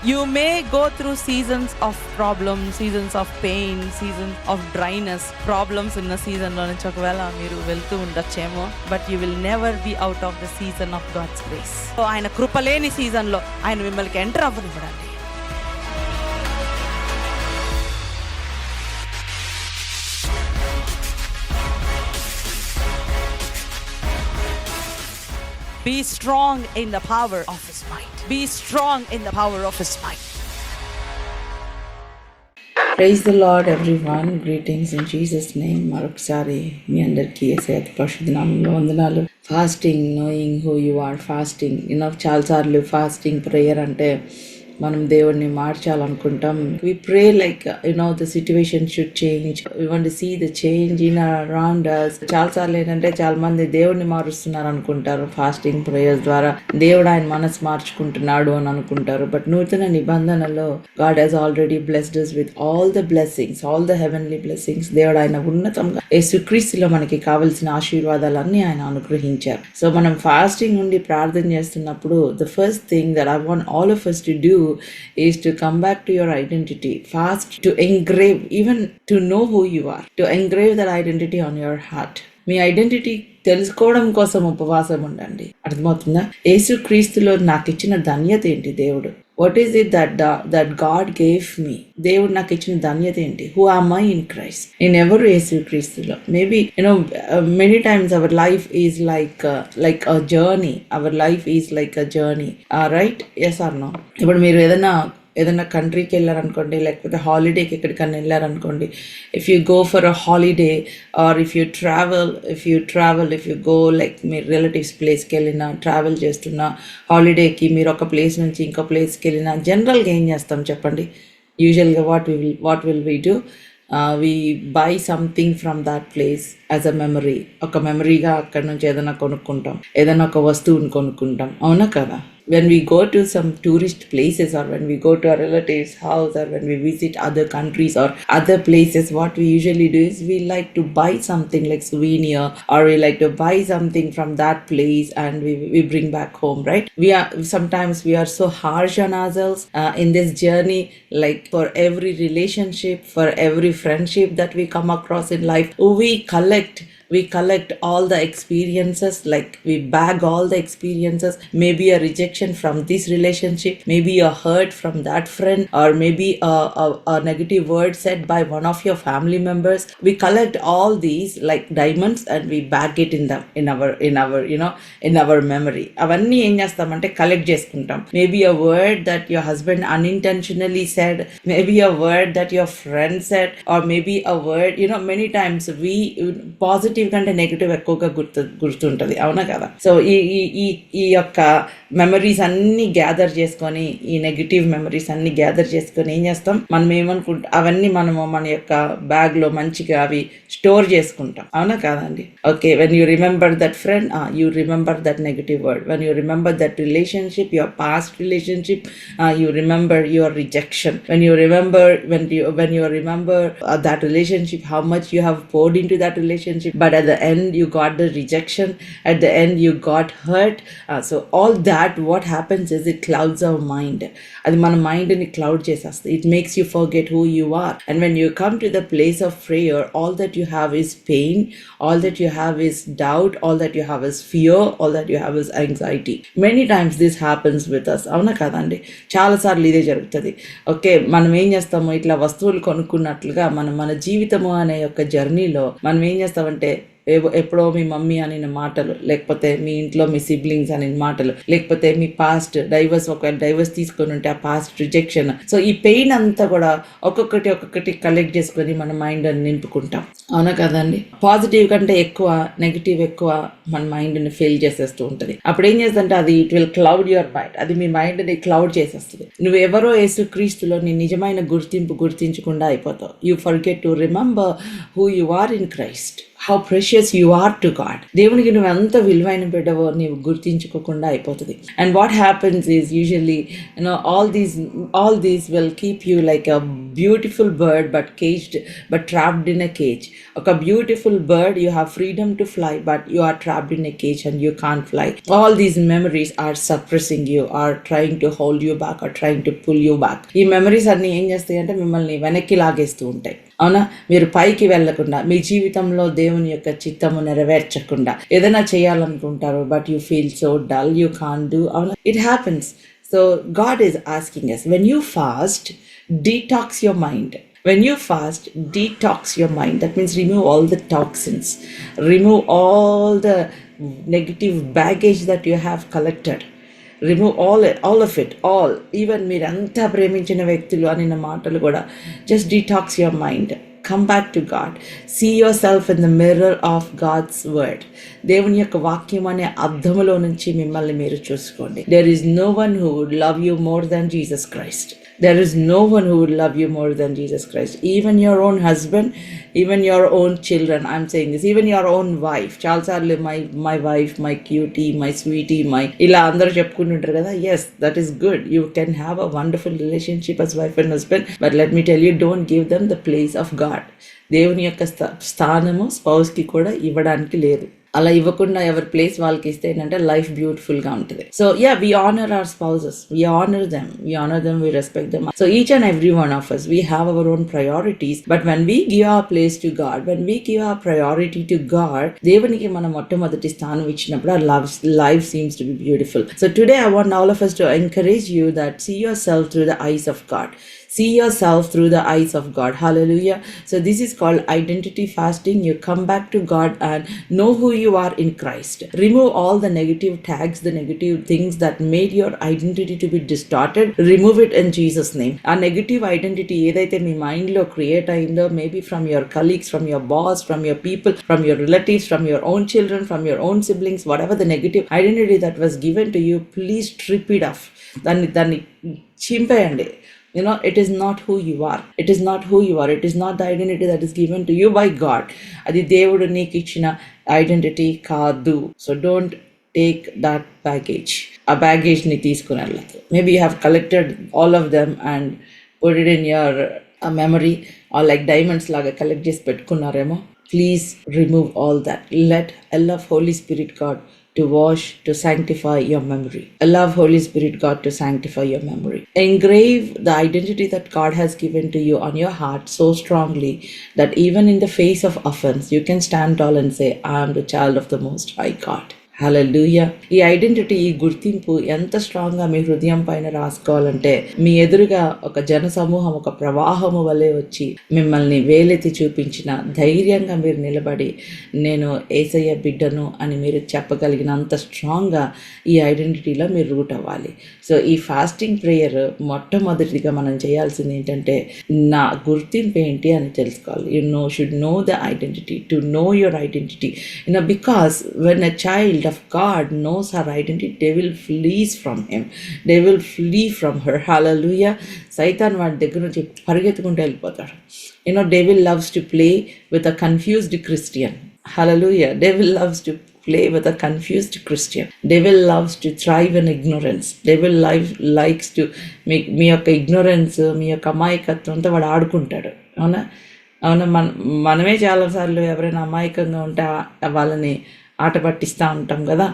You may go through seasons of problems, seasons of pain, seasons of dryness, problems ఉన్న సీజన్లో నుంచి ఒకవేళ మీరు వెళ్తూ ఉండొచ్చేమో, but you will never be out of the season of God's grace. So ఆయన కృపలేని సీజన్లో ఆయన మిమ్మల్ని ఎంటర్ అవ్వనివ్వడండి. Be strong in the power of His might. Be strong in the power of His might. Praise the Lord, everyone. Greetings in Jesus' name. మరొకసారి మీ అందరికీ యేసయ్య పరిశుద్ధ నామములో వందనాలు. Fasting, knowing who you are, fasting. చాలాసార్లు fasting prayer అంటే మనం దేవుడిని మార్చాలనుకుంటాం. We pray like the situation should change. We want to see the change in around us. చాలాసార్లు ఏంటంటే చాలా మంది దేవుడిని మారుస్తున్నారు అనుకుంటారు. ఫాస్టింగ్ ప్రేయర్స్ ద్వారా దేవుడు ఆయన మనసు మార్చుకుంటున్నాడు అని అనుకుంటారు. బట్ నూతన నిబంధనలో God has already blessed us with all the blessings, all the heavenly blessings. దేవుడు ఆయన ఉన్నతంగా యేసుక్రీస్తులో మనకి కావలసిన ఆశీర్వాదాలన్నీ ఆయన అనుగ్రహించారు. సో మనం ఫాస్టింగ్ నుండి ప్రార్థన చేస్తున్నప్పుడు the first thing that I want all of us to do is to come back to your identity. Fast to engrave, even to know who you are, to engrave that identity on your heart. Me identity తెలుసుకోవడం కోసం ఉపవాసం ఉండండి. అర్థమవుతుందా? యేసుక్రీస్తులో నాకు ఇచ్చిన ధన్యత ఏంటి? దేవుడు what is it that God gave me? దేవుడు నాకు ఇచ్చిన ధన్యత ఏంటి? Who am I in Christ? నేను ఎవరు యేసుక్రీస్తులో? Maybe many times our life is like a journey. Our life is like a journey, right? Yes or no? ఇప్పుడు మీరు ఏదైనా కంట్రీకి వెళ్ళారనుకోండి, లేకపోతే హాలిడేకి ఎక్కడికన్నా వెళ్ళారనుకోండి, if you go for a holiday or if you travel if you go like మీరు రిలేటివ్స్ ప్లేస్కి వెళ్ళినా, ట్రావెల్ చేస్తున్నా, హాలిడేకి మీరు ఒక ప్లేస్ నుంచి ఇంకో ప్లేస్కి వెళ్ళినా, జనరల్గా ఏం చేస్తాం చెప్పండి? యూజువల్గా what will we do? V by something from that place as a memory. ఒక మెమరీగా అక్కడ నుంచి ఏదైనా కొనుక్కుంటాం, ఏదైనా ఒక వస్తువుని కొనుక్కుంటాం, అవునా కదా? When we go to some tourist places, or when we go to our relatives' house, or when we visit other countries or other places, what we usually do is we like to buy something like souvenir, or we like to buy something from that place and we bring back home, right? Sometimes we are so harsh on ourselves in this journey. Like for every relationship, for every friendship that we come across in life, we collect all the experiences, like we bag all the experiences. Maybe a rejection from this relationship, maybe a hurt from that friend, or maybe a negative word said by one of your family members. We collect all these like diamonds and we bag it in our memory. Avanni em chestamante collect cheskuntam. Maybe a word that your husband unintentionally said, maybe a word that your friend said, or maybe a word, many times we positive కంటే negative ఎక్కువగా గుర్తుంటుంది, అవునా కదా? So ఈ యొక్క memories అన్ని gather చేసుకొని, ఈ నెగిటివ్ మెమరీస్ అన్ని గ్యాదర్ చేసుకొని ఏం చేస్తాం? మనం ఏమనుకుంటాం, అవన్నీ మనము మన యొక్క బ్యాగ్ లో మంచిగా అవి స్టోర్ చేసుకుంటాం, అవునా కాదండి? Okay, when you remember that friend, you remember that negative word. When you remember that relationship, your past relationship, you remember your rejection. When you remember that relationship, how much you have poured into that relationship, but at the end you got the rejection, at the end you got hurt. So all that, what happens is it clouds our mind. అది మన మైండ్ని cloud చేసేస్తుంది. It makes you forget who you are. And when you come to the place of prayer, all that you have is pain, all that you have is doubt, all that you have is fear, all that you have is anxiety. Many times this happens with us, అవునా కదండి? చాలాసార్లు ఇదే జరుగుతుంది. Okay, మనం ఏం చేస్తాము? ఇట్లా వస్తువులు కొనుక్కున్నట్లుగా మన జీవితము అనే యొక్క జర్నీలో మనం ఏం చేస్తామంటే, ఎప్పుడో మీ మమ్మీ అనిన మాటలు, లేకపోతే మీ ఇంట్లో మీ సిబ్లింగ్స్ అనిన మాటలు, లేకపోతే మీ పాస్ట్ ఒకవేళ డైవర్స్ తీసుకొని ఉంటే ఆ పాస్ట్ రిజెక్షన్. సో ఈ పెయిన్ అంతా కూడా ఒక్కొక్కటి కలెక్ట్ చేసుకొని మన మైండ్ అని నింపుకుంటాం, అవునా కదండి? పాజిటివ్ కంటే ఎక్కువ నెగిటివ్ ఎక్కువ మన మైండ్ని ఫెయిల్ చేసేస్తూ ఉంటుంది. అప్పుడు ఏం చేస్తుంటే అది it will cloud your mind. అది మీ మైండ్ని క్లౌడ్ చేసేస్తుంది. నువ్వు ఎవరో యేసుక్రీస్తులో నీ నిజమైన గుర్తించకుండా అయిపోతావు. You forget to remember who you are in Christ. How precious you are to God. దేవునికి నువ్వు ఎంత విలువైన బిడ్డవో నీవు గుర్తించుకోకుండా అయిపోతుంది. And what happens is usually all these will keep you like a beautiful bird but caged but trapped in a cage. ఒక beautiful bird, you have freedom to fly but you are trapped in a cage and you can't fly. All these memories are suppressing you, or trying to hold you back, or trying to pull you back. ఈ memories అన్ని ఏం చేస్తాయి అంటే మిమ్మల్ని వెనక్కి లాగేస్తూ ఉంటాయి. అవునా, మీరు పైకి వెళ్లకుండా, మీ జీవితంలో దేవుని యొక్క చిత్తము నెరవేర్చకుండా ఏదైనా చేయాలనుకుంటారు but you feel so dull, you can't do. అవునా, it happens. So God is asking us, when you fast, detox your mind. When you fast, detox your mind. That means remove all the toxins, remove all the negative baggage that you have collected. Remove all of it, even మీరంతా ప్రేమించిన వ్యక్తులు అనిన మాటలు కూడా. Just detox your mind, come back to God, see yourself in the mirror of God's word. దేవుని యొక్క వాక్యం అనే అద్దములో నుంచి మిమ్మల్ని మీరు చూసుకోండి. There is no one who would love you more than Jesus Christ. There is no one who would love you more than Jesus Christ. Even your own husband, even your own children. I'm saying this. Even your own wife. Chalasarlu my wife, my cutie, my sweetie, my ila andaru cheppukuntuntaru kada. Yes, that is good. You can have a wonderful relationship as wife and husband. But let me tell you, don't give them the place of God. దేవుని యొక్క స్థానము స్పౌస్కి కూడా ఇవ్వడానికి లేదు. అలా ఇవ్వకుండా ఎవరి place వాళ్ళకి ఇస్తే ఏంటంటే లైఫ్ బ్యూటిఫుల్గా ఉంటుంది. So yeah, we honour our spouses, we honour them, we respect them. So each and every one of us, we have our own priorities. But when we give our place to God, when we give our priority to God, దేవునికి మనం మొట్టమొదటి స్థానం ఇచ్చినప్పుడు our life seems to be beautiful. So today I want all of us to encourage you that see yourself through the eyes of God. See yourself through the eyes of God. Hallelujah. So this is called identity fasting. You come back to God and know who you are in Christ. Remove all the negative tags, the negative things that made your identity to be distorted. Remove it in Jesus' name. A negative identity ఏదైతే మీ మైండ్లో create అయిందో, maybe from your colleagues, from your boss, from your people, from your relatives, from your own children, from your own siblings, whatever the negative identity that was given to you, please strip it off. దాన్ని చింపేయండి. You know, it is not who you are. It is not who you are. It is not the identity that is given to you by God. Adi Devudu neeku ichina identity kaadu. So don't take that baggage. A baggage ni teeskoni velladhu. Maybe you have collected all of them and put it in your memory, or like diamonds laga collect chesi pettukunnaremo. Please remove all that. Let Allah Holy Spirit God to wash, to sanctify your memory. Allow Holy Spirit God to sanctify your memory. Engrave the identity that God has given to you on your heart so strongly that even in the face of offense, you can stand tall and say, I am the child of the Most High God. హల్లెలూయా. ఈ identity, ఈ గుర్తింపు ఎంత స్ట్రాంగ్గా మీ హృదయం పైన రాసుకోవాలంటే, మీ ఎదురుగా ఒక జన సమూహం, ఒక ప్రవాహము వలె వచ్చి మిమ్మల్ని వేలెత్తి చూపించిన ధైర్యంగా మీరు నిలబడి నేను యేసయ్య బిడ్డను అని మీరు చెప్పగలిగినంత స్ట్రాంగ్గా ఈ ఐడెంటిటీలో మీరు రూట్ అవ్వాలి. సో ఈ ఫాస్టింగ్ ప్రేయర్ మొట్టమొదటిగా మనం చేయాల్సింది ఏంటంటే, నా గుర్తింపు ఏంటి అని తెలుసుకోవాలి. Should know the identity, to know your identity. Because when a child of God knows her identity, they will flee from him, they will flee from her. Hallelujah. Satan వాడి దగ్గర నుంచి పరిగెత్తుకుంటూ వెళ్ళిపోతాడు. Devil loves to play with a confused Christian. Hallelujah. Devil loves to play with a confused Christian. Devil loves to thrive in ignorance. Devil likes to make మీ యొక్క ignorance, మీ యొక్క అమాయకత్వంతో వాడు ఆడుకుంటాడు. అవునా, మనమే చాలాసార్లు ఎవరైనా అమాయకంగా ఉంటే వాళ్ళని ఆట పట్టిస్తూ ఉంటాం కదా.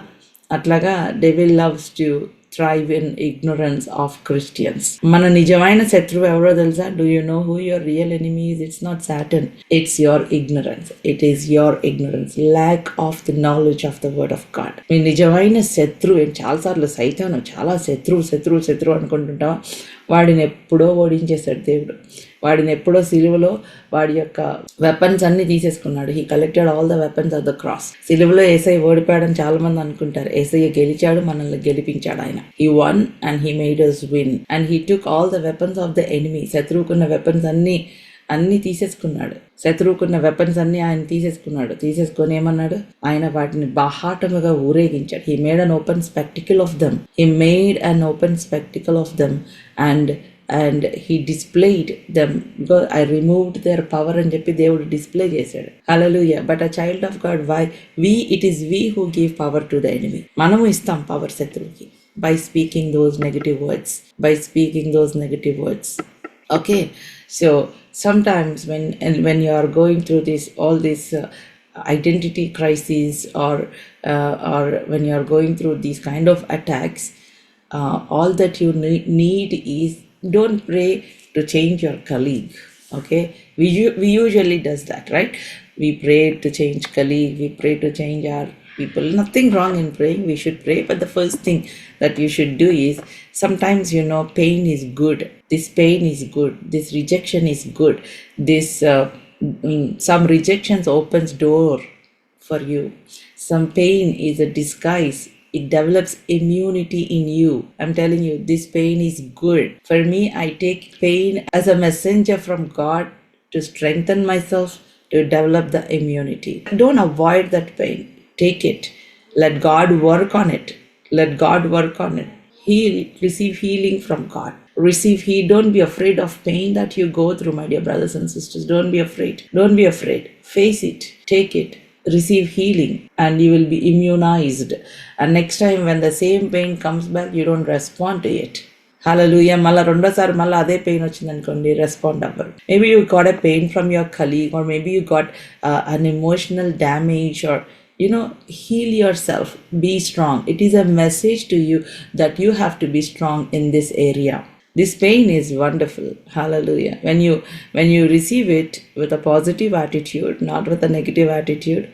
అట్లాగా devil loves to thrive in ignorance of Christians. మన నిజమైన శత్రువు ఎవరో తెలుసా? Do you know who your real enemy is? It's not Satan, it's your ignorance. It is your ignorance, lack of the knowledge of the word of God. మీ నిజమైన శత్రువు చాలాసార్లు సైతాను చాలా శత్రువు అనుకుంటుంటావా? వాడిని ఎప్పుడో ఓడించేశాడు దేవుడు. వాడిని ఎప్పుడో సిలువలో వాడి యొక్క వెపన్స్ అన్ని తీసేసుకున్నాడు. He collected all the weapons of the cross. సిలువలో యేసయ్య ఓడిపోయాడని చాలా మంది అనుకుంటారు. యేసయ్య గెలిచాడు, మనల్ని గెలిపించాడు ఆయన. He won and he made us win and he took all the weapons of the enemy. శత్రువుకున్న వెపన్స్ అన్ని తీసేసుకున్నాడు. శత్రువుకున్న వెపన్స్ అన్ని ఆయన తీసేసుకొని ఏమన్నాడు? ఆయన వాటిని బాహాటముగా ఊరేగించాడు. He made an open spectacle of them. And and he displayed them because I removed their power అని చెప్పి దేవుడు డిస్ప్లే చేశాడు. Hallelujah. But a child of God, why it is we who give power to the enemy. మనము ఇస్తాం power శత్రువుకి by speaking those negative words. Okay, so sometimes when you are going through all this identity crises, or when you are going through these kind of attacks, all that you need is, don't pray to change your colleague. Okay, we usually does that, right? We pray to change colleague, we pray to change our people. Nothing wrong in praying, we should pray, but the first thing that you should do is, sometimes pain is good, this pain is good, this rejection is good, this some rejections opens door for you, some pain is a disguise, it develops immunity in you. I'm telling you, this pain is good. For me, I take pain as a messenger from God to strengthen myself, to develop the immunity. Don't avoid that pain. Take it. Let God work on it. Heal, receive healing from God. Don't be afraid of pain that you go through, my dear brothers and sisters. Don't be afraid. Face it. Take it. Receive healing, and you will be immunized. And next time when the same pain comes back, you don't respond to it. Hallelujah. Malla రెండోసారి మళ్ళీ అదే pain వచ్చింది అనుకోండి, respond అవ్వరు. Maybe you got a pain from your colleague, or maybe you got an emotional damage, or heal yourself. Be strong. It is a message to you that you have to be strong in this area. This pain is wonderful. Hallelujah. When you receive it with a positive attitude, not with a negative attitude,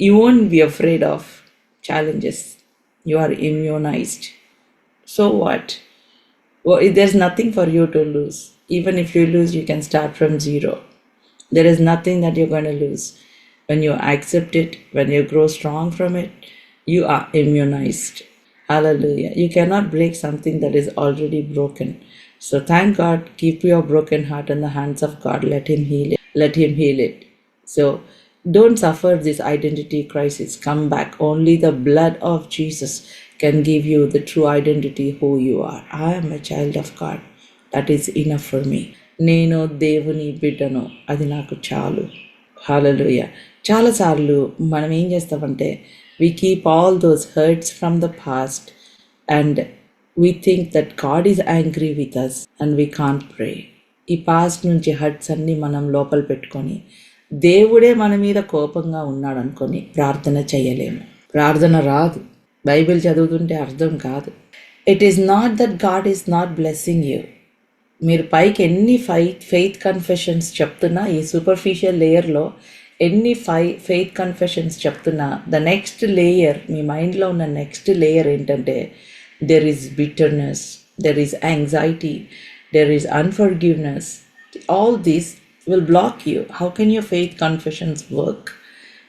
you won't be afraid of challenges. You are immunized. So what? Well, there's nothing for you to lose. Even if you lose, you can start from zero. There is nothing that you're going to lose. When you accept it, when you grow strong from it, you are immunized. Hallelujah. You cannot break something that is already broken. So thank God. Keep your broken heart in the hands of God. Let Him heal it. So don't suffer this identity crisis. Come back. Only the blood of Jesus can give you the true identity who you are. I am a child of God. That is enough for me. నేను దేవుని బిడ్డను, అది నాకు చాలు. హల్లెలూయా. చాలాసార్లు మనం ఏం చేస్తామంటే, we keep all those hurts from the past, and we think that God is angry with us and we can't pray. ఈ పాస్ట్ నుంచి హర్ట్స్ అన్నీ మనం లోపల పెట్టుకొని, దేవుడే మన మీద కోపంగా ఉన్నాడు అనుకొని ప్రార్థన చేయలేము. ప్రార్థన రాదు. బైబిల్ చదువుతుంటే అర్థం కాదు. It is not that God is not blessing you. మీరు పైకి ఎన్ని ఫెయిత్ కన్ఫెషన్స్ చెప్తున్నా, ఈ సూపర్ఫిషియల్ లేయర్లో ఎన్ని ఫెయిత్ కన్ఫెషన్స్ చెప్తున్నా, ద నెక్స్ట్ లేయర్, మీ మైండ్లో ఉన్న నెక్స్ట్ లేయర్ ఏంటంటే, there is bitterness, there is anxiety, there is unforgiveness. All these will block you. How can your faith confessions work?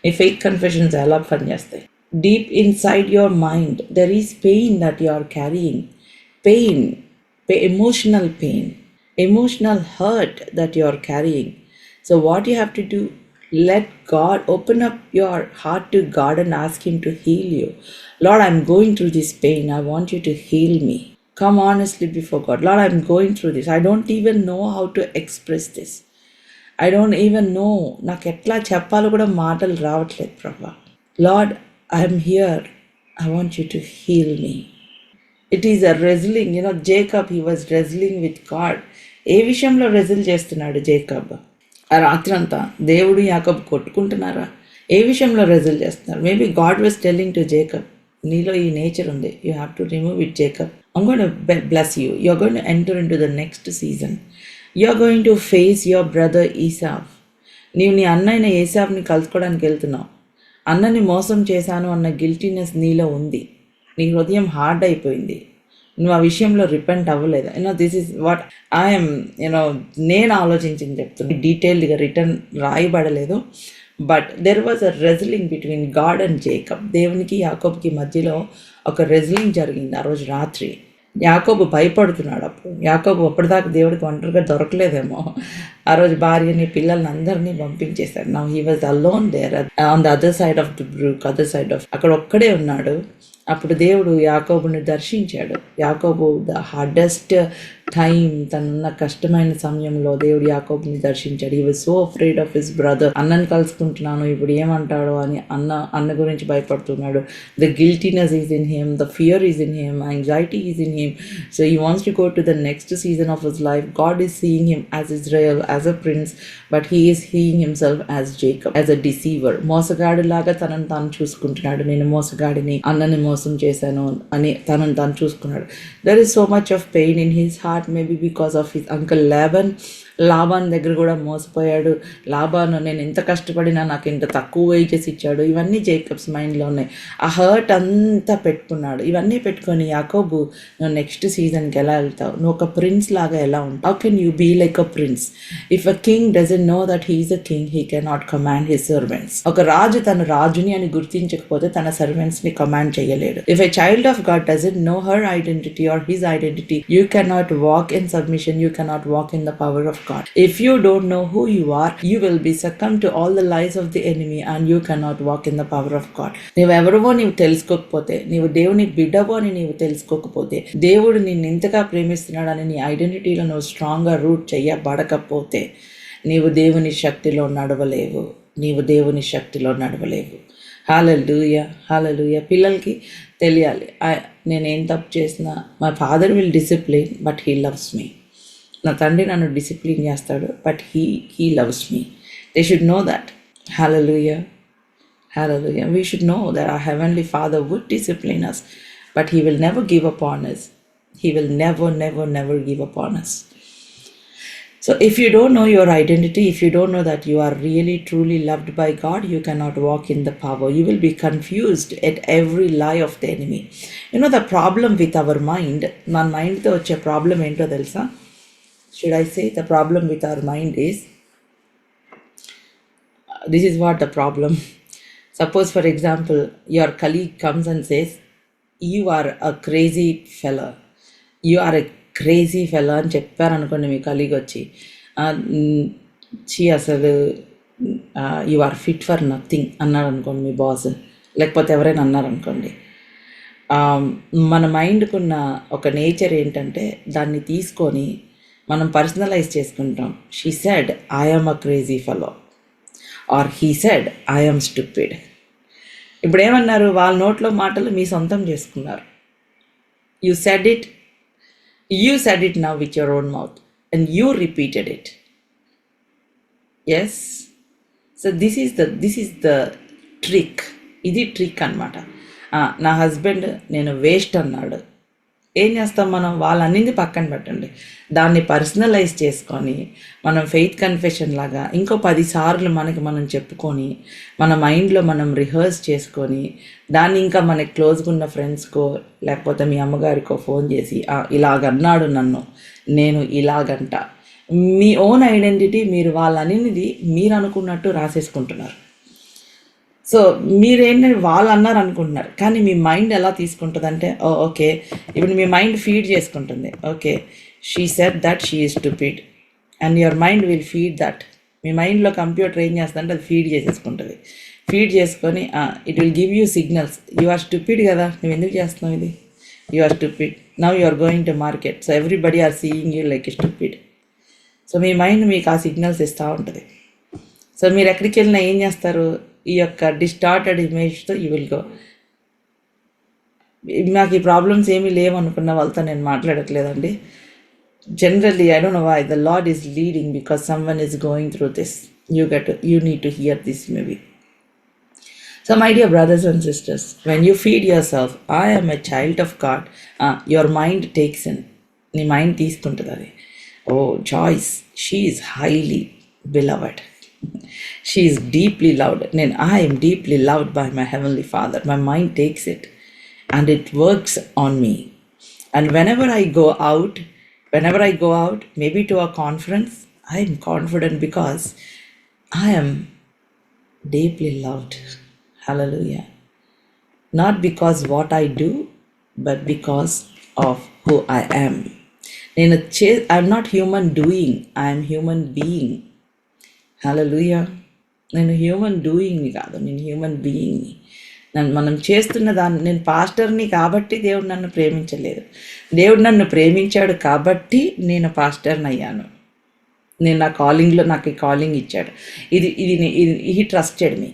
మీ ఫెయిత్ కన్ఫెషన్స్ ఎలా పనిచేస్తాయి? Deep inside your mind there is pain that you are carrying. Emotional hurt that you are carrying. So what you have to do, let God, open up your heart to God and ask Him to heal you. Lord, I'm going through this pain. I want you to heal me. Come honestly before God. Lord, I'm going through this. I don't even know how to express this. I don't even know. నాకు ఎట్లా చెప్పాలో కూడా మాటలు రావట్లేదు ప్రభా. Lord, I'm here. I want you to heal me. It is a wrestling. Jacob, he was wrestling with God. ఏ విషయంలో wrestle చేస్తున్నాడు Jacob? ఆ రాత్రంతా దేవుడు యాకోబు కొట్టుకుంటున్నారా? ఏ విషయంలో రెజిల్ చేస్తున్నారు? Maybe God was telling to Jacob, నీలో ఈ నేచర్ ఉంది, you have to remove it Jacob. I'm going to bless you. You are going to enter in to the next season. You are going to face your brother Esau. నీవు నీ అన్నైన ఏసావ్ని కలుసుకోవడానికి వెళ్తున్నావు. అన్నని మోసం చేశాను అన్న గిల్టీనెస్ నీలో ఉంది. నీ హృదయం హార్డ్ అయిపోయింది. నువ్వు ఆ విషయంలో రిపెంట్ అవ్వలేదు. దిస్ ఈజ్ వాట్ ఐఎమ్ నేను ఆలోచించింది చెప్తున్నాను. డీటెయిల్డ్గా రిటర్న్ రాయబడలేదు. But there was a wrestling between God and Jacob. దేవునికి యాకోబుకి మధ్యలో ఒక రెజ్లింగ్ జరిగింది ఆ రోజు రాత్రి. యాకోబు భయపడుతున్నాడు. యాకోబు అప్పటిదాకా దేవుడికి ఒంటరిగా దొరకలేదేమో. ఆ రోజు భార్యని పిల్లల్ని అందరినీ పంపించేశాడు. Now he was alone there on the other side of the brook, అక్కడ ఒక్కడే ఉన్నాడు. అప్పుడు దేవుడు యాకోబుని దర్శించాడు. యాకోబు, ద హార్డెస్ట్ టైం, తనున్న కష్టమైన సమయంలో దేవుడు యాకోబుని దర్శించాడు. He was so afraid of his brother. అన్నని కలుసుకుంటున్నాను, ఇప్పుడు ఏమంటాడో అని అన్న గురించి భయపడుతున్నాడు. The guiltiness is in him, the fear is in him, anxiety is in him. So he wants to go to the next season of his life. God is seeing him as Israel, as a prince, but he is seeing himself as Jacob, as a deceiver. మోసగాడు లాగా తనను తాను చూసుకుంటున్నాడు. నేను మోసగాడిని, అన్నని మోసం చేశాను అని తనను తాను చూసుకున్నాడు. There is so much of pain in his heart, maybe because of his uncle Laban దగ్గర కూడా మోసపోయాడు. లాబాను నేను ఎంత కష్టపడినా నాకు ఇంత తక్కువ వేజెస్ ఇచ్చాడు. ఇవన్నీ జేకబ్స్ మైండ్లో ఉన్నాయి. ఆ హర్ట్ అంతా పెట్టుకున్నాడు. ఇవన్నీ పెట్టుకొని యాకోబు, నువ్వు నెక్స్ట్ సీజన్కి ఎలా వెళ్తావు? నువ్వు ఒక ప్రిన్స్ లాగా ఎలా ఉంటావు? How can you be like a prince? If a king doesn't know that he is a king, he cannot command his servants. ఒక రాజు తన రాజుని అని గుర్తించకపోతే తన సర్వెంట్స్ని కమాండ్ చేయలేడు. If a child of God doesn't know her identity or his identity, you cannot walk in submission, you cannot walk in the power of God. If you don't know who you are, you will be succumb to all the lies of the enemy and you cannot walk in the power of God. నీవెవరవో నీవు తెలుసుకోకపోతే, నీవు దేవుని బిడ్డవో అని నీవు తెలుసుకోకపోతే, దేవుడు నిన్ను ఇంతగా ప్రేమిస్తున్నాడని నీ ఐడెంటిటీలో నువ్వు స్ట్రాంగ్గా రూట్ చేయబడకపోతే, నీవు దేవుని శక్తిలో నడవలేవు. నీవు దేవుని శక్తిలో నడవలేవు. హల్లెలూయా, హల్లెలూయా. పిల్లలకి తెలియాలి, నేనేం తప్పు చేసినా my father will discipline but he loves me. నా తండ్రి నన్ను డిసిప్లిన్ చేస్తాడు, but he loves me. They should know that. Hallelujah, hallelujah. We should know that our heavenly Father would discipline us, but he will never give up on us. He will never give up on us. So if you don't know your identity, if you don't know that you are really truly loved by God, you cannot walk in the power. You will be confused at every lie of the enemy. You know the problem with our mind, మన మైండ్తో వచ్చే problem ఏంటో తెలుసా? Should I say the problem with our mind is, this is what the problem. Suppose for example, your colleague comes and says, you are a crazy fella. You are a crazy fella అని చెప్పారనుకోండి మీ colleague వచ్చి, అసలు you are fit for nothing అన్నాడు అనుకోండి మీ boss, లేకపోతే ఎవరైనా అన్నారనుకోండి. మన మైండ్కున్న ఒక నేచర్ ఏంటంటే దాన్ని తీసుకొని మనం పర్సనలైజ్ చేసుకుంటాం. She said I am a crazy fellow or he said I am stupid. ఇప్పుడు ఏమన్నారు? వాళ్ళ నోట్లో మాటలు మీ సొంతం చేసుకున్నారు. You said it now with your own mouth and you repeated it. Yes, so this is the trick. ఇది trick అనమాట. నా హస్బెండ్ నేను వేస్ట్ అన్నాడు. ఏం చేస్తాం మనం? వాళ్ళన్నింది పక్కన పెట్టండి, దాన్ని పర్సనలైజ్ చేసుకొని మనం ఫెయిత్ కన్ఫెషన్ లాగా ఇంకో 10 సార్లు మనకి మనం చెప్పుకొని మన మైండ్లో మనం రిహర్స్ చేసుకొని దాన్ని ఇంకా మనకి క్లోజ్గా ఉన్న ఫ్రెండ్స్కో లేకపోతే మీ అమ్మగారికో ఫోన్ చేసి ఇలాగన్నాడు నన్ను, నేను ఇలాగంట. మీ ఓన్ ఐడెంటిటీ మీరు వాళ్ళనిది మీరు అనుకున్నట్టు రాసేసుకుంటున్నారు. సో మీరేంటంటే వాళ్ళు అన్నారు అనుకుంటున్నారు, కానీ మీ మైండ్ ఎలా తీసుకుంటుంది అంటే, ఓకే ఇప్పుడు మీ మైండ్ ఫీడ్ చేసుకుంటుంది. Okay, she said that she is stupid and your mind will feed that. మీ మైండ్లో కంప్యూటర్ ఏం చేస్తుందంటే అది ఫీడ్ చేసేసుకుంటుంది. ఫీడ్ చేసుకొని it will give you signals. You are stupid కదా, నువ్వు ఎందుకు చేస్తున్నావు ఇది, you are stupid, now you are going to market, so everybody are seeing you like stupid. So మీ మైండ్ మీకు ఆ సిగ్నల్స్ ఇస్తూ ఉంటుంది. సో మీరు ఎక్కడికి వెళ్ళినా ఏం చేస్తారు? ఈ యొక్క డిస్టార్టెడ్ ఇమేజ్తో యూ విల్ గో. నాకు ఈ ప్రాబ్లమ్స్ ఏమీ లేవనుకున్న వాళ్ళతో నేను మాట్లాడట్లేదండి. Generally I don't know why the Lord is leading, because someone is going through this. You need to hear this maybe. So my dear brothers and sisters, when you feed yourself, I am a child of God, your mind takes in. నీ mind తీసుకుంటుంది అది. Joyce, she is highly beloved. She is deeply loved. I am deeply loved by my Heavenly Father. My mind takes it and it works on me. And whenever I go out, maybe to a conference, I am confident because I am deeply loved. Hallelujah. Not because what I do, but because of who I am. I'm not human doing, I am human being. Hallelujah. నేను human డూయింగ్ని కాదు, నేను human బీయింగ్ని. మనం చేస్తున్న దాన్ని, నేను పాస్టర్ని కాబట్టి దేవుడు నన్ను ప్రేమించలేదు, దేవుడు నన్ను ప్రేమించాడు కాబట్టి నేను పాస్టర్ని అయ్యాను. నేను నా కాలింగ్లో నాకు ఈ కాలింగ్ ఇచ్చాడు. ఇది ఇది హీ ట్రస్టెడ్ మీ.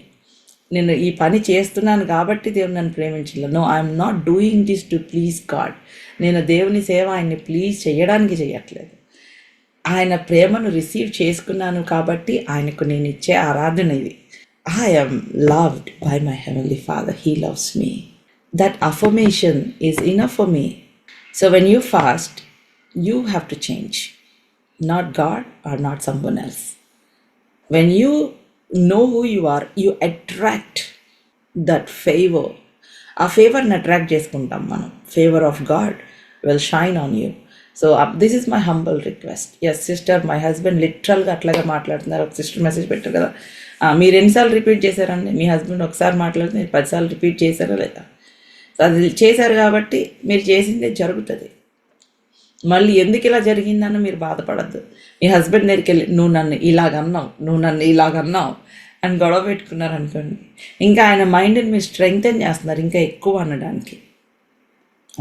నేను ఈ పని చేస్తున్నాను కాబట్టి దేవుడు నన్ను ప్రేమించలేదు. No, I'm not doing this to please God. నేను దేవుని సేవ ఆయన్ని ప్లీజ్ చేయడానికి చేయట్లేదు. ఆయన ప్రేమను రిసీవ్ చేసుకున్నాను కాబట్టి ఆయనకు నేను ఇచ్చే ఆరాధన ఇది. I am loved by my Heavenly Father. He loves me. That affirmation is enough for me. So when you fast, you have to change. Not God or not someone else. When you know who you are, you attract that favor. A favor ni attract చేసుకుంటాం మనం. Favor of God will shine on you. So this is my humble request. Yes sister, my husband లిటరల్గా అట్లాగే మాట్లాడుతున్నారు. ఒక sister message పెట్టారు కదా, మీరు ఎన్నిసార్లు రిపీట్ చేశారండి? మీ హస్బెండ్ ఒకసారి మాట్లాడితే మీరు 10 సార్లు రిపీట్ చేశారా లేదా? సో అది చేశారు కాబట్టి మీరు చేసిందే జరుగుతుంది. మళ్ళీ ఎందుకు ఇలా జరిగిందని మీరు బాధపడద్దు. మీ హస్బెండ్ దగ్గరికి వెళ్ళి నువ్వు నన్ను ఇలాగన్నావు అని గొడవ పెట్టుకున్నారు అనుకోండి, ఇంకా ఆయన మైండ్ని మీరు స్ట్రెంగ్తెన్ చేస్తున్నారు ఇంకా ఎక్కువ అనడానికి.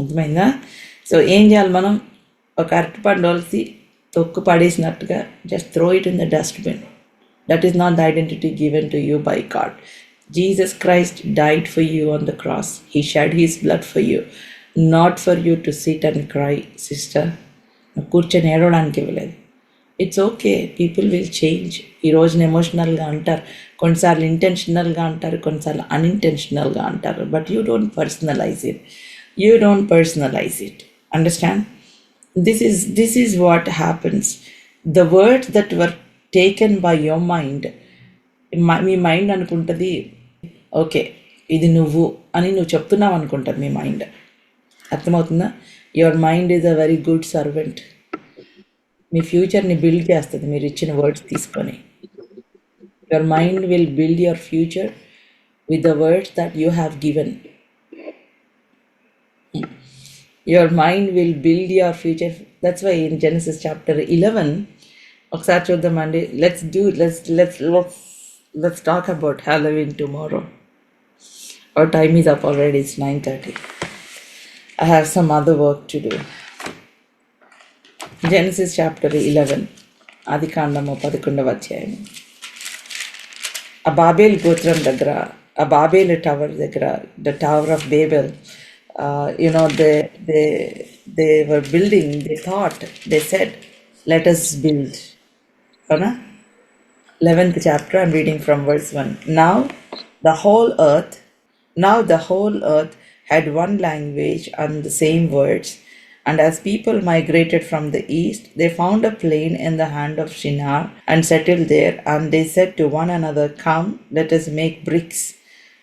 అర్థమైందా? సో ఏం చేయాలి మనం? ఒక అరటిపండు వలిసి తొక్కు పడేసినట్టుగా just throw it in the dustbin. That is not the identity given to you by God. Jesus Christ died for you on the cross. He shed his blood for you, not for you to sit and cry. Sister, కూర్చొని ఏడవడానికి ఇవ్వలేదు. It's okay, people will change. ఈ రోజున ఎమోషనల్గా అంటారు, కొన్నిసార్లు ఇంటెన్షనల్గా అంటారు, కొన్నిసార్లు అన్ఇంటెన్షనల్గా అంటారు. But you don't personalise it. Understand? This is what happens. The words that were taken by your mind, మీ మైండ్ అనుకుంటుంది ఓకే ఇది నువ్వు అని నువ్వు చెప్తున్నావు అనుకుంటుంది మీ మైండ్. అర్థమవుతుందా? Your mind is a very good servant. మీ ఫ్యూచర్ని బిల్డ్ చేస్తుంది మీరు ఇచ్చిన వర్డ్స్ తీసుకొని. Your mind will build your future with the words that you have given. Your mind will build your future. That's why in Genesis chapter 11, ఒకసారి చూద్దామండి. Let's talk about Halloween tomorrow. Our time is up already. It's 9:30. I have some other work to do. Genesis chapter 11, ఆదికాండము 11వ అధ్యాయం. ఆ బాబేల్ గోత్రం దగ్గర, ఆ Babel tower దగ్గర, the tower of Babel, they were building. They said let us build. 11th chapter, I'm reading from verse 1. Now the whole earth had one language and the same words. And as people migrated from the east, they found a plain in the hand of Shinar and settled there. And they said to one another, come, let us make bricks.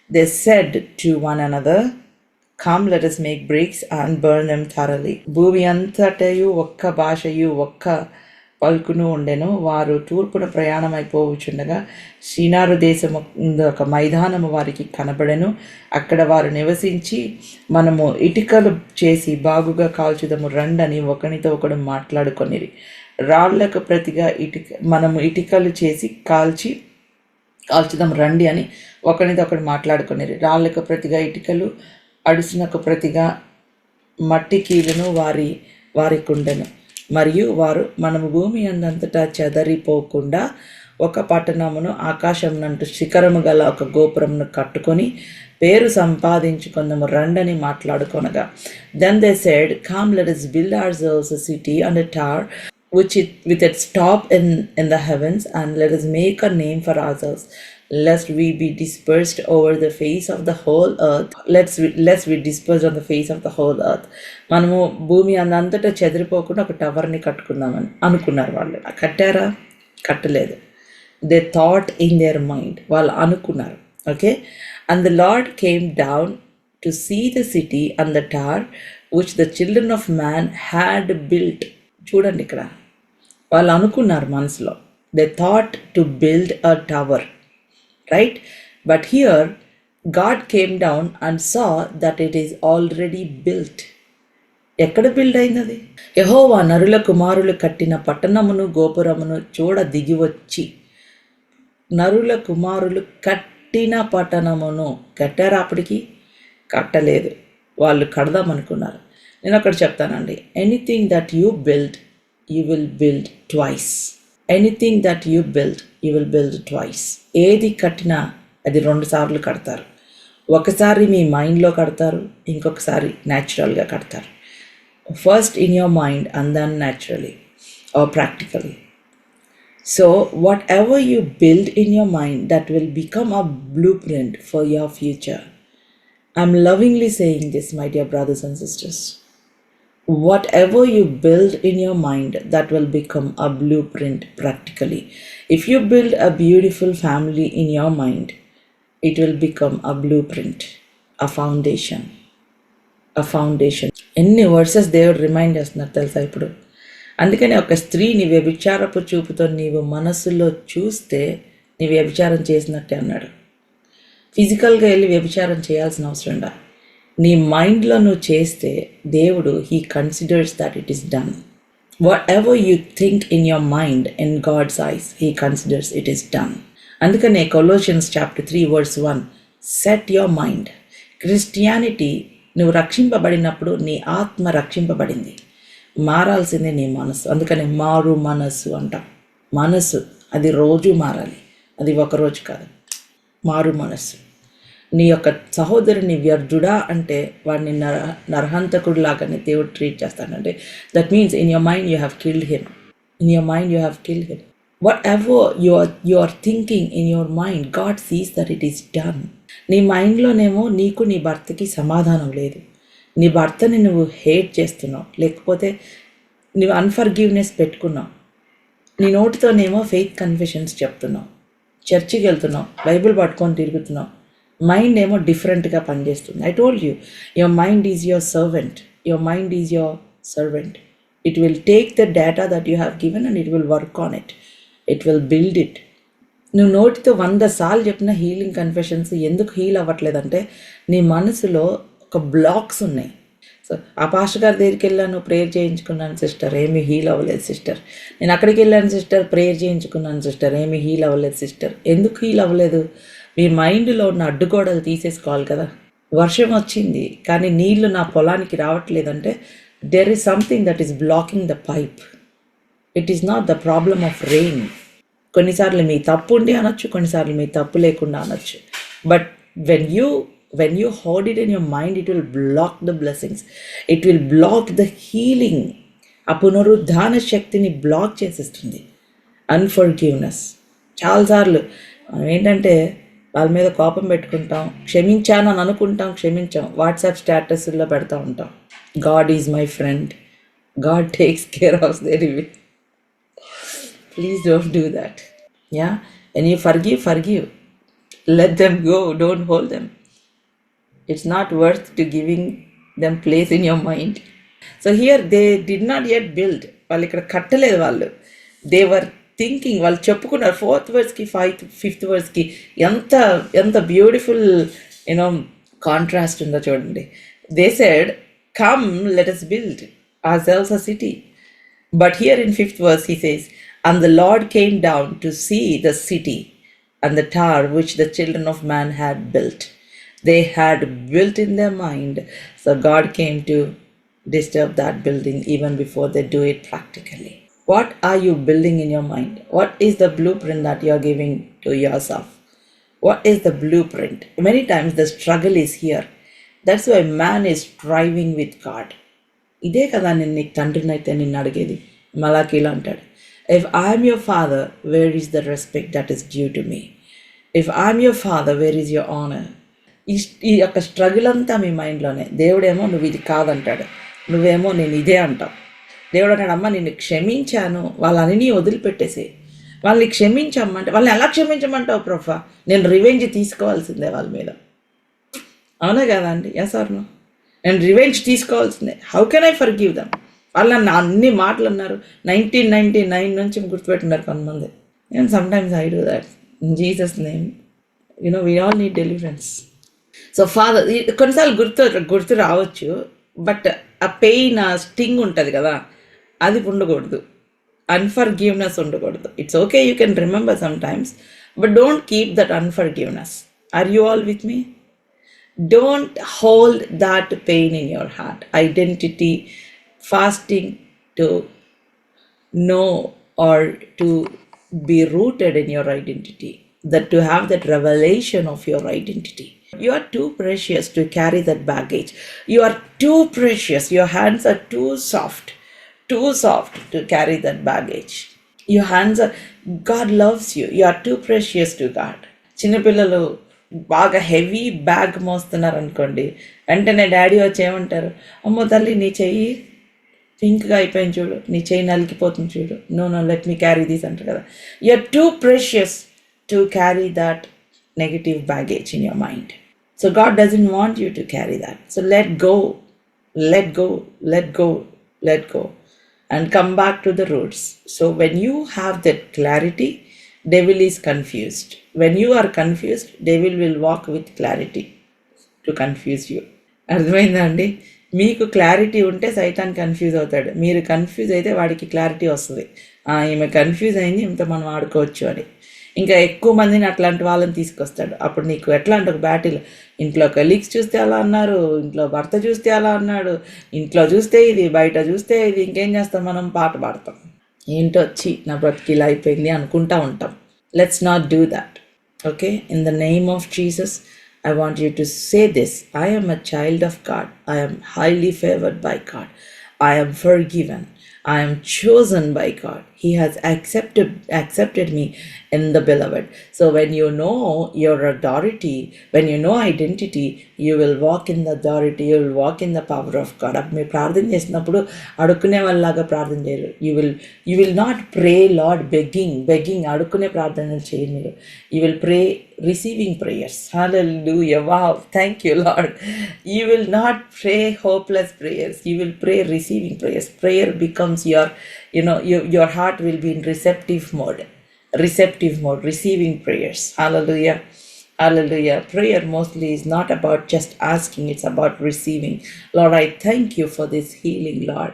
They said to one another, come, let us make bricks and burn them thoroughly. భూమి అంతటయు ఒక్క భాషయు ఒక్క పలుకును ఉండెను. వారు తూర్పున ప్రయాణమైపోవచ్చుండగా షీనారు దేశము ఒక మైదానము వారికి కనబడెను. అక్కడ వారు నివసించి, మనము ఇటుకలు చేసి బాగుగా కాల్చుదము రండని ఒకనితో ఒకడు మాట్లాడుకొనిరి. రాళ్లకు ప్రతిగా మనము ఇటుకలు చేసి కాల్చుదాం రండి అని ఒకనితో ఒకడు మాట్లాడుకొనిరి. రాళ్లకు ప్రతిగా ఇటుకలు, అడుసునకు ప్రతిగా మట్టి కీలును వారికి ఉండెను. మరియు వారు, మనము భూమి అందంతటా చెదరిపోకుండా ఒక పట్టణమును ఆకాశమునంటు శిఖరము గల ఒక గోపురమును కట్టుకొని పేరు సంపాదించుకుందాము రండని మాట్లాడుకొనగా, then they said, come, let us build ourselves a city and a tower with its top in the heavens, and let us make a name for ourselves, lest we be dispersed over the face of the whole earth. Lest we dispersed on the face of the whole earth. మనము భూమి అంతటా చెదిరిపోకుండా ఒక టవర్ని కట్టుకుందామని అనుకున్నారు. వాళ్ళు కట్టారా? కట్టలేదు. They thought in their mind, వాళ్ళు అనుకున్నారు. Okay. And the Lord came down to see the city and the tower which the children of man had built. చూడండి, ఇక్కడ వాళ్ళు అనుకున్నారు మనసులో. They thought to build a tower, right? But here God came down and saw that it is already built. ఎక్కడ build అయినది? యెహోవా నరుల కుమారులు కట్టిన పట్టణమును గోపురమును చూడ దిగివచ్చి, నరుల కుమారులు కట్టిన పట్టణమును కట్టారా అప్పటికి? కట్టలేదు. వాళ్ళు కడదామనుకున్నారు. నేను ఒకటి చెప్తానండి, anything that you build you will build twice. Anything that you build you will build twice. ఏది కట్టినా అది 2 సార్లు కడతారు. ఒకసారి మీ మైండ్లో కడతారు, ఇంకొకసారి న్యాచురల్గా కడతారు. First in your mind and then naturally or practically. So whatever you build in your mind, that will become a blueprint for your future. I'm lovingly saying this, my dear brothers and sisters. Whatever you build in your mind, that will become a blueprint practically. If you build a beautiful family in your mind, it will become a blueprint, a foundation. A foundation. ఎన్ని versus దేవుడు remind చేస్తున్నారు తెలుసా ఇప్పుడు? అందుకని ఒక స్త్రీని వ్యభిచారపు చూపుతో నీవు మనస్సులో చూస్తే నీ వ్యభిచారం చేసినట్టే అన్నాడు. ఫిజికల్గా వెళ్ళి వ్యభిచారం చేయాల్సిన అవసరం రా. నీ మైండ్లో నువ్వు చేస్తే దేవుడు he considers that it is done. Whatever you think in your mind in God's eyes, he considers it is done. అందుకనే Colossians chapter 3 verse 1, set your mind. Christianity, నువ్వు రక్షింపబడినప్పుడు నీ ఆత్మ రక్షింపబడింది, మారాల్సిందే నీ మనసు. అందుకని మారు మనసు అంటాం. మనసు అది రోజు మారాలి, అది ఒకరోజు కాదు. మారు మనసు. నీ యొక్క సహోదరుని వ్యర్థుడా అంటే వాడిని నరహంతకుడు లాగానే దేవుడు ట్రీట్ చేస్తాడంటే that means in your mind you have killed him. In your mind you have killed him. Whatever you are thinking in your mind, God sees that it is done. నీ మైండ్లోనేమో నీకు నీ భర్తకి సమాధానం లేదు, నీ భర్తని నువ్వు హేట్ చేస్తున్నావు, లేకపోతే నువ్వు అన్ఫర్గివ్నెస్ పెట్టుకున్నావు. నీ నోటితోనేమో ఫెయిత్ కన్ఫెషన్స్ చెప్తున్నావు, చర్చికి వెళ్తున్నావు, బైబిల్ పట్టుకొని తిరుగుతున్నావు. మైండ్ ఏమో డిఫరెంట్గా పనిచేస్తుంది. I told you, your mind is your servant. Your mind is your servant. It will take the data that you have given and it will work on it. It will build it. నువ్వు నోటితో 100 సార్లు చెప్పిన healing confessions ఎందుకు heal అవ్వట్లేదంటే నీ మనసులో ఒక blocks ఉన్నాయి. So ఆ పాస్టర్ గారి దగ్గరికి వెళ్ళాను, ప్రేయర్ చేయించుకున్నాను సిస్టర్, ఏమీ హీల్ అవ్వలేదు సిస్టర్. నేను అక్కడికి వెళ్ళాను సిస్టర్, ప్రేయర్ చేయించుకున్నాను సిస్టర్, ఏమీ హీల్ అవ్వలేదు సిస్టర్. ఎందుకు హీల్ అవ్వలేదు? మీ మైండ్లో ఉన్న అడ్డుగోడలు తీసేసుకోవాలి కదా. వర్షం వచ్చింది కానీ నీళ్లు నా పొలానికి రావట్లేదంటే there is something that is blocking the pipe. It is not the problem of rain. కొన్నిసార్లు మీ తప్పు ఉండి అనొచ్చు, కొన్నిసార్లు మీ తప్పు లేకుండా అనొచ్చు. But when you hold it in your mind, it will block the blessings. It will block the healing. ఆ పునరుద్ధాన శక్తిని బ్లాక్ చేసేస్తుంది. అన్ఫర్గివ్నెస్. చాలాసార్లు మనం ఏంటంటే వాళ్ళ మీద కోపం పెట్టుకుంటాం, క్షమించాను అని అనుకుంటాం, క్షమించాం, వాట్సాప్ స్టేటస్లో పెడతా ఉంటాం, God is my friend, God takes care of their ఇవి. Please don't do that. Yeah, and you forgive. Let them go, don't hold them. It's not worth to giving them place in your mind. So here they did not yet build. వాళ్ళు ఇక్కడ కట్టలేదు. వాళ్ళు they were thinking. వాళ్ళు చెప్పుకున్నారు 4th verseకి 5th verseకి ఎంత beautiful contrast ఉందో చూడండి. They said, come let us build ourselves a city. But here in 5th verse he says, and the Lord came down to see the city and the tower which the children of man had built. They had built in their mind, so God came to disturb that building even before they do it practically. What are you building in your mind? What is the blueprint that you are giving to yourself? What is the blueprint? Many times the struggle is here. That's why man is striving with God. ఇదే కదా నేను నీకు తండ్రినైతే నిన్ను అడిగేది. మలాకీలో అంటాడు, if I am your father, where is the respect that is due to me? If I am your father, where is your honor? ఈ యొక్క struggle అంతా మీ మైండ్లోనే. దేవుడేమో నువ్వు ఇది కాదంటాడు, నువ్వేమో నేను ఇదే అంటావు. దేవుడు అంటాడు, అమ్మ నిన్ను క్షమించాను, వాళ్ళని వదిలిపెట్టేసి వాళ్ళని క్షమించమ్మంటే వాళ్ళని ఎలా క్షమించమంటావు ప్రొఫా? నేను రివెంజ్ తీసుకోవాల్సిందే వాళ్ళ మీద. అవునా కదా అండి? Yes or no? నేను రివెంజ్ తీసుకోవాల్సిందే. How can I forgive them? వాళ్ళు నా అన్ని మాటలు అన్నారు. 1999 నుంచి గుర్తుపెట్టున్నారు కొంతమంది. And sometimes I do that in Jesus name. We all need deliverance. So father కొన్నిసార్లు గుర్తు రావచ్చు, బట్ ఆ పెయిన్, ఆ స్టింగ్ ఉంటుంది కదా, అది ఉండకూడదు. అన్ఫర్గివ్నెస్ ఉండకూడదు. It's okay, you can remember some times, but don't keep that unforgiveness. Are you all with me? Don't hold that pain in your heart. Identity, fasting to know or to be rooted in your identity, that to have that revelation of your identity. You are too precious to carry that baggage. You are too precious. Your hands are too soft to carry that baggage. Your hands are, God loves you. You are too precious to God. చిన్నపిల్లలు బాగా heavy bag మోస్తున్నారు అనుకోండి, వెంటనే daddy వచ్చి ఏమంటారు, అమ్మో తల్లి నీ చెయ్యి పింక్గా అయిపోయింది చూడు, నీ చెయ్యి నలిగిపోతుంది చూడు, no let me carry these అంటారు కదా. You're too precious to carry that negative baggage in your mind. So God doesn't want you to carry that. So let go, let go, let go, let go, and come back to the roots. So when you have that clarity, devil is confused. When you are confused, devil will walk with clarity to confuse you. అర్థమైందా అండి? మీకు clarity ఉంటే సైతాన్ confuse అవుతాడు. మీరు confuse అయితే వాడికి clarity వస్తుంది, ఈమె కన్ఫ్యూజ్ అయింది, ఇంత మనం ఆడుకోవచ్చు అని. ఇంకా ఎక్కువ మందిని అట్లాంటి వాళ్ళని తీసుకొస్తాడు. అప్పుడు నీకు ఎట్లా అంటే ఒక బ్యాటిల్, ఇంట్లో కలీగ్స్ చూస్తే అలా అన్నారు, ఇంట్లో భర్త చూస్తే అలా అన్నాడు, ఇంట్లో చూస్తే ఇది, బయట చూస్తే ఇది, ఇంకేం చేస్తాం మనం? పాట పాడతాం, ఏంటో వచ్చి నా బ్రతికి ఇలా అయిపోయింది అనుకుంటా ఉంటాం. Let's not do that. Okay, in the name of Jesus I want you to say this: I am a child of God. I am highly favored by God. I am forgiven. I am chosen by God. He has accepted me in the beloved. So when you know your authority, when you know identity, you will walk in the authority, you will walk in the power of God. అప్పుడు మీరు ప్రార్థన చేసినప్పుడు అడుక్కునే వాళ్ళలాగా ప్రార్థన చేయరు. You will not pray, Lord, begging అడుక్కునే ప్రార్థనలు చేయరు మీరు. You will pray receiving prayers. Hallelujah. Wow. Thank you, Lord. You will not pray hopeless prayers. You will pray receiving prayers. Prayer becomes your heart will be in receptive mode, receiving prayers. Hallelujah. Hallelujah. Prayer mostly is not about just asking, it's about receiving. Lord, I thank you for this healing, Lord.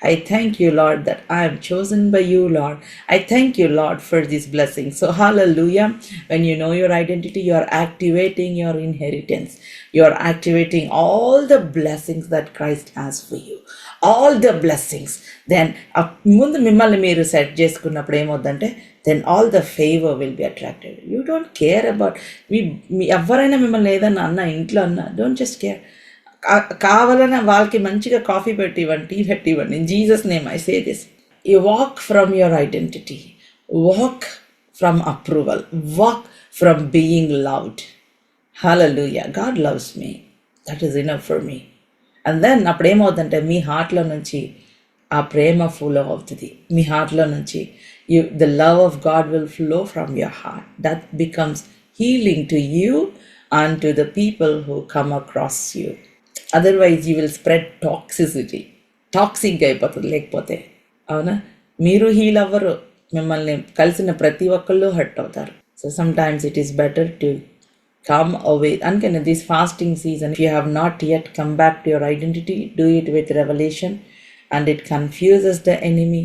I thank you, Lord, that I am chosen by you, Lord. I thank you, Lord, for this blessing. So, hallelujah. When you know your identity, you are activating your inheritance. You are activating all the blessings that Christ has for you. All the blessings. Then, ముందు మిమ్మల్ని మీరు set చేసుకున్నప్పుడు ఏమవుతుందంటే, then all the favor will be attracted. You don't care about, ఎవరైనా మిమ్మల్ని ఏదన్నా అన్నా, ఇంట్లో అన్నా, don't just care. కావాలన్నా వాళ్ళకి మంచిగా కాఫీ పెట్టివ్వండి, టీ పెట్టివ్వండి. In Jesus name I say this. You walk from your identity, walk from approval, walk from being loved. Hallelujah. God loves me, that is enough for me. And then అప్పుడు ఏమవుతుందంటే మీ హార్ట్లో నుంచి ఆ ప్రేమ flow అవుతుంది. మీ హార్ట్లో నుంచి the love of God will flow from your heart. That becomes healing to you and to the people who come across you. Otherwise you will spread toxicity, టాక్సిక్గా అయిపోతుంది. లేకపోతే అవునా, మీరు హీల్ అవ్వరు, మిమ్మల్ని కలిసిన ప్రతి ఒక్కళ్ళు హర్ట్ అవుతారు. So some times it is better to come away. అందుకని this fasting season, if you have not yet come back to your identity, do it with revelation, and it confuses the enemy.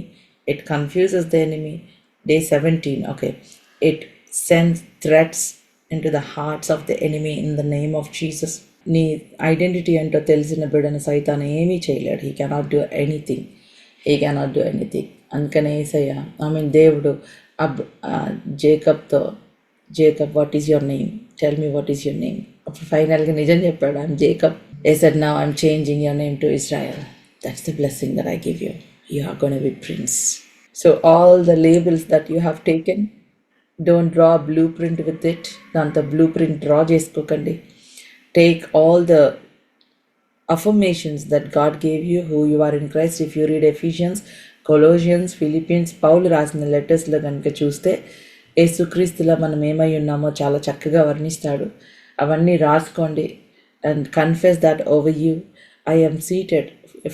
Day 17, okay, it sends threats into the hearts of the enemy in the name of Jesus. నీ identity ఏంటో తెలిసిన బిడ్డను సైతాన్ ఏమీ చేయలేడు. He cannot do anything. అందుకనే యేసయ్య, దేవుడు Jacob what is your name, tell me what is your name. అప్పుడు ఫైనల్గా నిజం చెప్పాడు, I'm Jacob. He said, now I'm changing your name to Israel. That's the blessing that I give you. You are going to be prince. So all the labels that you have taken, don't draw a blueprint with it. Danta blueprint draw chesukondi. Take all the affirmations that God gave you, who you are in Christ. If you read Ephesians, Colossians, Philippians, Paul రాసిన లెటర్స్లో కనుక చూస్తే యేసుక్రీస్తులో మనం ఏమై ఉన్నామో చాలా చక్కగా వర్ణిస్తాడు. అవన్నీ రాసుకోండి. And confess that over you. I am seated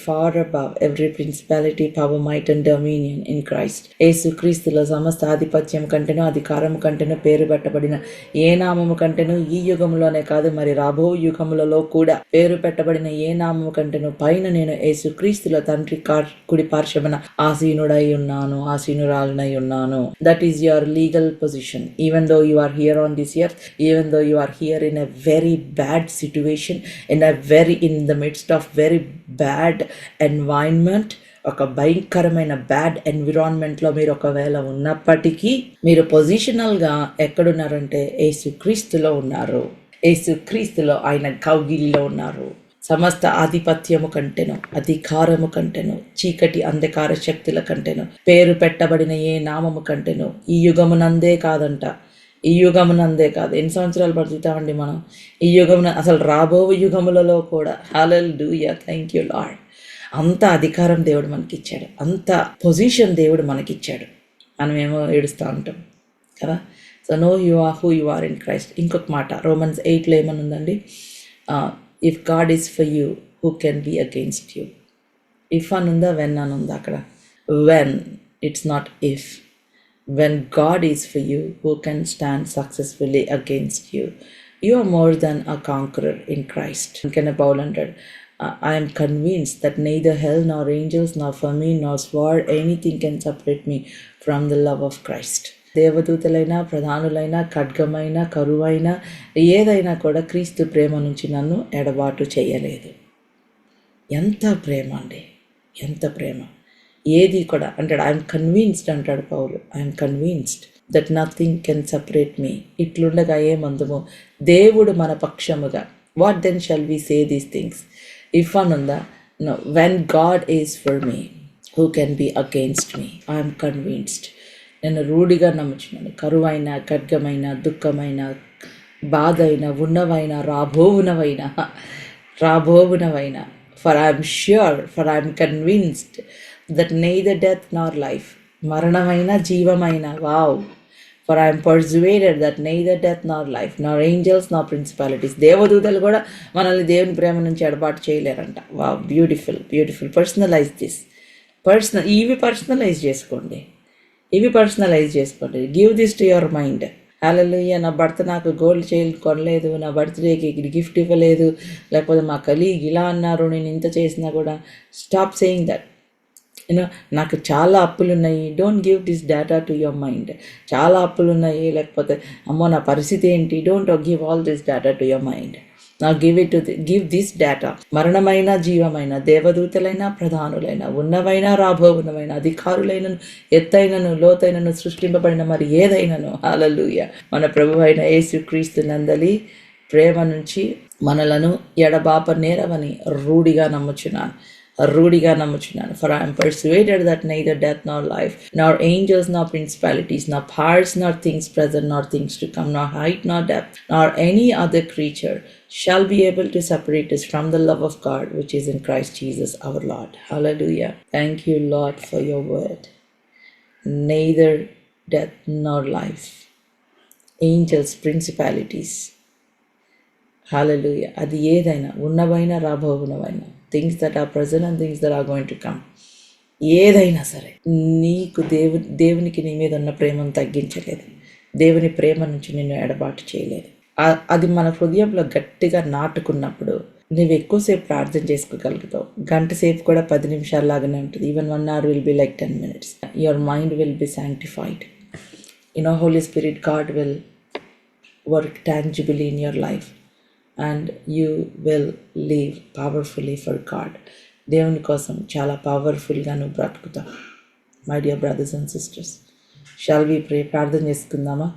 far above every principality, power, might and dominion in Christ. యేసు క్రీస్తులో సమస్త ఆధిపత్యం కంటేనో అధికారం కంటేనో పేరు పెట్టబడిన ఏ నామము కంటేనో ఈ యుగంలోనే కాదు మరి రాబో యుగములలో కూడా పేరు పెట్టబడిన ఏ నామము కంటేనో పైన నేను యేసు క్రీస్తులో తండ్రి కుడి పార్శ్వమున ఆసీనుడై ఉన్నాను, ఆసీనురాలనై ఉన్నాను. That is your legal position. Even though you are here on this earth, even though you are here in a very bad situation, in the midst of very bad environment, ఒక భయంకరమైన బ్యాడ్ ఎన్విరాన్మెంట్లో మీరు ఒకవేళ ఉన్నప్పటికీ మీరు పొజిషనల్గా ఎక్కడున్నారంటే యేసుక్రీస్తులో ఉన్నారు. యేసుక్రీస్తులో ఆయన కౌగిలిలో ఉన్నారు. సమస్త ఆధిపత్యము కంటేను అధికారము కంటేను చీకటి అంధకార శక్తుల కంటేను పేరు పెట్టబడిన ఏ నామము కంటేను ఈ యుగమునందే కాదంట, ఈ యుగమునందే కాదు. ఎన్ని సంవత్సరాలు బతుకుతామండి మనం ఈ యుగమున, అసలు రాబో యుగములలో కూడా. హల్లెలూయా, థ్యాంక్ యూ లార్డ్. అంత అధికారం దేవుడు మనకిచ్చాడు, అంత పొజిషన్ దేవుడు మనకిచ్చాడు. మనమేమో ఏడుస్తూ ఉంటాం కదా. So know you are who you are in Christ. ఇంకొక మాట Romans 8లో ఏమని ఉందండి, if God is for you who can be against you. If అని ఉందా, వెన్ అని ఉందా అక్కడ? When, it's not if. When God is for you, who can stand successfully against you? You are more than a conqueror in Christ. Kenneth Paul antaడు, I am convinced that neither hell nor angels nor famine nor sword anything can separate me from the love of Christ. దేవదూతలైనా ప్రధానులైనా ఖడ్గమైన కరువైనా ఏదైనా కూడా క్రీస్తు ప్రేమ నుంచి నన్ను ఎడబాటు చేయలేదు. ఎంత ప్రేమ అండి, ఎంత ప్రేమ! ఏది కూడా అంటాడు, ఐఎమ్ కన్విన్స్డ్ అంటాడు Paul, I'm convinced that nothing can separate me. ఇట్లుండగా ఏమందుము, దేవుడు మన పక్షముగా. What then shall we say these things? If అనుందా? No. When God is for me who can be against me? I'm convinced. నేను రూఢిగా నమ్ముచున్నాను. కరువైన ఖడ్గమైన దుఃఖమైన బాధ అయినా ఉన్నవైనా రాబోవునవైనా for I'm sure, for I'm convinced that neither death nor life, మరణమైన జీవమైన, wow, for I'm persuaded that neither death nor life nor angels nor principalities, దేవదూతలు కూడా మనల్ని దేవుని ప్రేమ నుంచి ఎడబాటు చేయలేరంట. Wow, beautiful, beautiful. Personalize this, ఇవి పర్సనలైజ్ చేసుకోండి, give this to your mind. Hallelujah. నా భర్త నాకు గోల్డ్ చైన్ కొనలేదు, నా బర్త్డేకి గిఫ్ట్ ఇవ్వలేదు, లేకపోతే మా కలీగ్ ఇలా అన్నారు, నేను ఇంత చేసినా కూడా. Stop saying that. నాకు చాలా అప్పులు ఉన్నాయి. Don't give this data to your mind. చాలా అప్పులు ఉన్నాయి, లేకపోతే అమ్మో నా పరిస్థితి ఏంటి, don't give all this data to your mind. నా గివ్ దిస్ డేటా. మరణమైన జీవమైన, దేవదూతలైన ప్రధానులైన, ఉన్నవైనా రాబోవునవైన, అధికారులైనను, ఎత్తైనను, లోతైనను, సృష్టింపబడిన మరి ఏదైనను. హల్లెలూయా. మన ప్రభు అయిన యేసుక్రీస్తు నందలి ప్రేమ నుంచి మనలను ఎడబాప నేరవని రూఢిగా నమ్ముచున్నాను. For I am persuaded that neither death nor life, nor angels nor principalities, nor powers, nor things present, nor things to come, nor height, nor depth, nor any other creature shall be able to separate us from the love of God which is in Christ Jesus our Lord. Hallelujah. Thank you, Lord, for your word. Neither death nor life, angels, principalities. Hallelujah. అది ఏదైనా, ఉన్నవైనా రాబోవునవైనా, things that are present and things that are going to come, ఏదైనా సరే నీకు దేవునికి నీ మీద ఉన్న ప్రేమను తగ్గించలేదు. దేవుని ప్రేమ నుంచి నిన్ను ఎడబాటు చేయలేదు. అది మన హృదయంలో గట్టిగా నాటుకున్నప్పుడు నువ్వు ఎక్కువసేపు ప్రార్థన చేసుకోగలుగుతావు. గంట సేపు కూడా 10 నిమిషాలు లాగానే ఉంటుంది. Even 1 hour will be like 10 minutes. Your mind will be sanctified. Holy Spirit, God will work tangibly in your life and you will live powerfully for God. దేవుని కోసం చాలా పవర్ఫుల్గా నువ్వు బ్రతుకుతావు. My dear brothers and sisters, shall we pray? ప్రార్థన చేసుకుందామా?